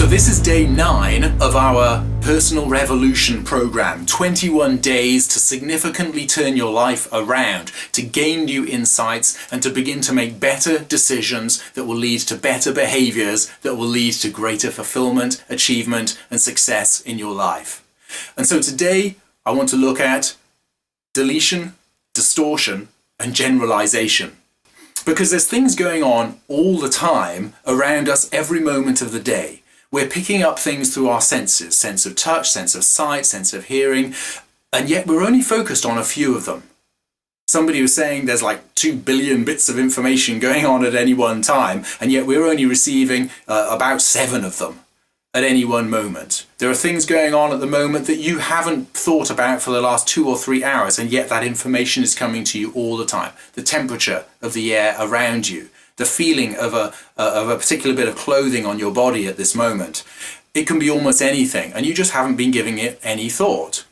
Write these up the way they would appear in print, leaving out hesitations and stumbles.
this is day 9 of our Personal Revolution program. 21 days to significantly turn your life around, to gain new insights, and to begin to make better decisions that will lead to better behaviours, that will lead to greater fulfilment, achievement, and success in your life. And so today, I want to look at deletion, distortion, and generalization. Because there's things going on all the time around us every moment of the day. We're picking up things through our senses, sense of touch, sense of sight, sense of hearing, and yet we're only focused on a few of them. Somebody was saying there's like 2 billion bits of information going on at any one time, and yet we're only receiving about 7 of them at any one moment. There are things going on at the moment that you haven't thought about for the last 2 or 3 hours, and yet that information is coming to you all the time. The temperature of the air around you, the feeling of a particular bit of clothing on your body at this moment. It can be almost anything, and you just haven't been giving it any thought.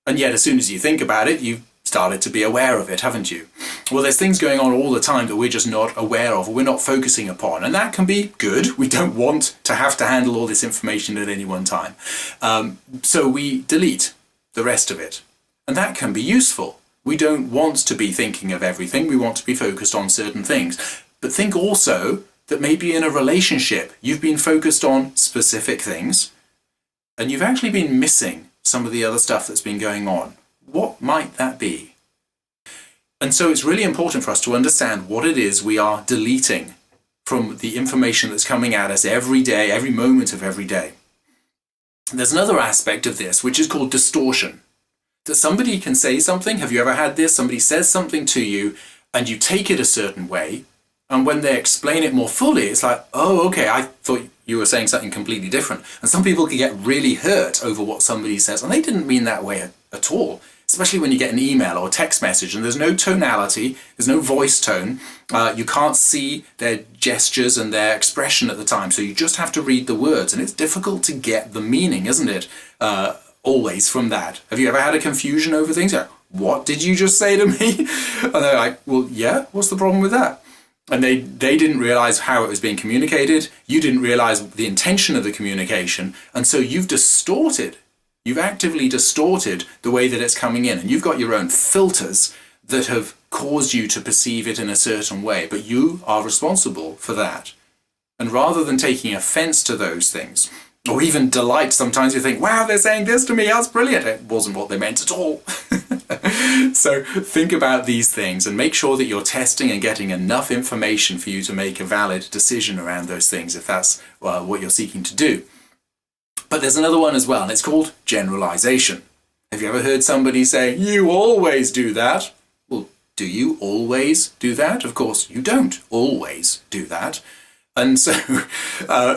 And yet as soon as you think about it, you've started to be aware of it, haven't you? Well, there's things going on all the time that we're just not aware of, or we're not focusing upon, and that can be good. We don't want to have to handle all this information at any one time. So we delete the rest of it, and that can be useful. We don't want to be thinking of everything. We want to be focused on certain things. But think also that maybe in a relationship, you've been focused on specific things, and you've actually been missing some of the other stuff that's been going on. What might that be? And so it's really important for us to understand what it is we are deleting from the information that's coming at us every day, every moment of every day. There's another aspect of this, which is called distortion. That somebody can say something, have you ever had this? Somebody says something to you, and you take it a certain way, and when they explain it more fully, it's like, oh, okay, I thought you were saying something completely different. And some people can get really hurt over what somebody says, and they didn't mean that way at all. Especially when you get an email or a text message and there's no tonality, there's no voice tone, you can't see their gestures and their expression at the time, so you just have to read the words, and it's difficult to get the meaning, isn't it? Always from that. Have you ever had a confusion over things? Like, what did you just say to me? And they're like, well, yeah, what's the problem with that? And they didn't realize how it was being communicated, you didn't realize the intention of the communication, and so you've distorted. You've actively distorted the way that it's coming in, and you've got your own filters that have caused you to perceive it in a certain way, but you are responsible for that. And rather than taking offense to those things, or even delight, sometimes you think, wow, they're saying this to me, that's brilliant. It wasn't what they meant at all. So think about these things and make sure that you're testing and getting enough information for you to make a valid decision around those things, if that's what you're seeking to do. But there's another one as well, and it's called generalization. Have you ever heard somebody say, you always do that? Well, do you always do that? Of course, you don't always do that. And so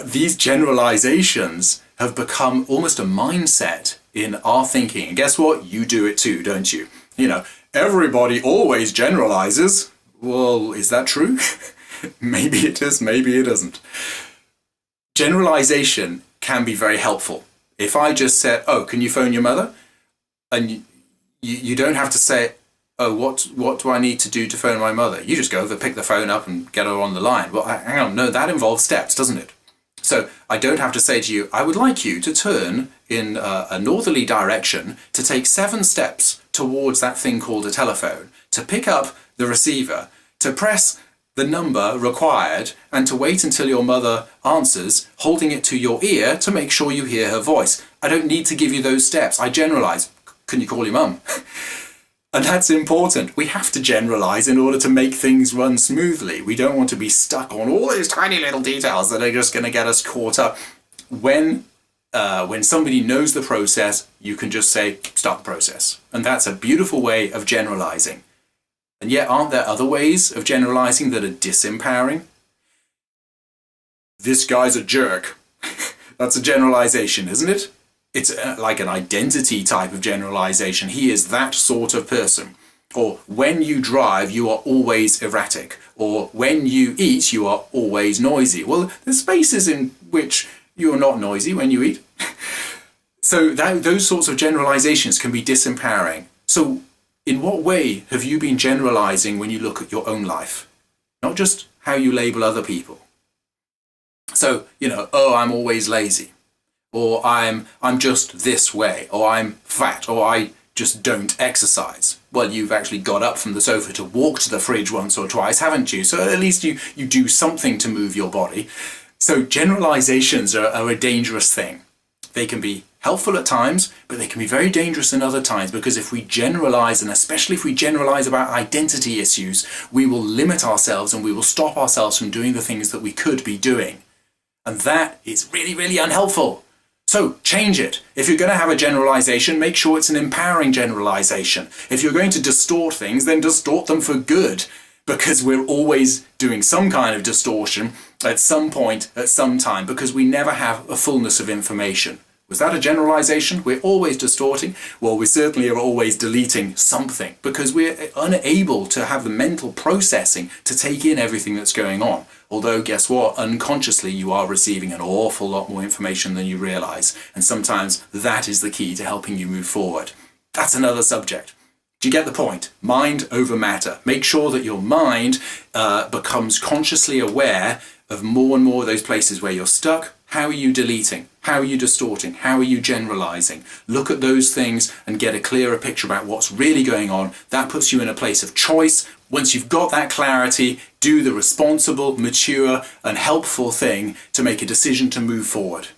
these generalizations have become almost a mindset in our thinking. And guess what? You do it too, don't you? You know, everybody always generalizes. Well, is that true? Maybe it is, maybe it isn't. Generalization can be very helpful. If I just said, oh, can you phone your mother? And you don't have to say, oh, what do I need to do to phone my mother? You just go over, pick the phone up and get her on the line. Well, hang on, no, that involves steps, doesn't it? So I don't have to say to you, I would like you to turn in a northerly direction to take 7 steps towards that thing called a telephone, to pick up the receiver, to press the number required, and to wait until your mother answers, holding it to your ear to make sure you hear her voice. I don't need to give you those steps. I generalize. Can you call your mum? And that's important. We have to generalize in order to make things run smoothly. We don't want to be stuck on all these tiny little details that are just going to get us caught up. When somebody knows the process, you can just say, start the process. And that's a beautiful way of generalizing. And yet, aren't there other ways of generalizing that are disempowering? This guy's a jerk. That's a generalization, isn't it? It's like an identity type of generalization. He is that sort of person. Or when you drive, you are always erratic. Or when you eat, you are always noisy. Well, there's spaces in which you are not noisy when you eat. So those sorts of generalizations can be disempowering. So in what way have you been generalizing when you look at your own life? Not just how you label other people. So, oh, I'm always lazy. or I'm just this way, or I'm fat, or I just don't exercise. Well, you've actually got up from the sofa to walk to the fridge once or twice, haven't you? So at least you do something to move your body. So generalizations are a dangerous thing. They can be helpful at times, but they can be very dangerous in other times, because if we generalize, and especially if we generalize about identity issues, we will limit ourselves and we will stop ourselves from doing the things that we could be doing. And that is really, really unhelpful. So change it. If you're going to have a generalization, make sure it's an empowering generalization. If you're going to distort things, then distort them for good, because we're always doing some kind of distortion at some point, at some time, because we never have a fullness of information. Was that a generalization? We're always distorting? Well, we certainly are always deleting something, because we're unable to have the mental processing to take in everything that's going on. Although, guess what? Unconsciously, you are receiving an awful lot more information than you realize. And sometimes that is the key to helping you move forward. That's another subject. Do you get the point? Mind over matter. Make sure that your mind becomes consciously aware of more and more of those places where you're stuck. How are you deleting? How are you distorting? How are you generalizing? Look at those things and get a clearer picture about what's really going on. That puts you in a place of choice. Once you've got that clarity, do the responsible, mature, and helpful thing to make a decision to move forward.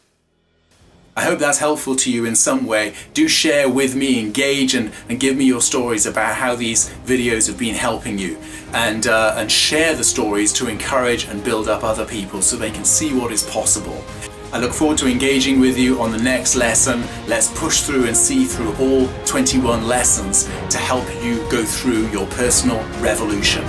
I hope that's helpful to you in some way. Do share with me, engage, and give me your stories about how these videos have been helping you. And share the stories to encourage and build up other people so they can see what is possible. I look forward to engaging with you on the next lesson. Let's push through and see through all 21 lessons to help you go through your personal revolution.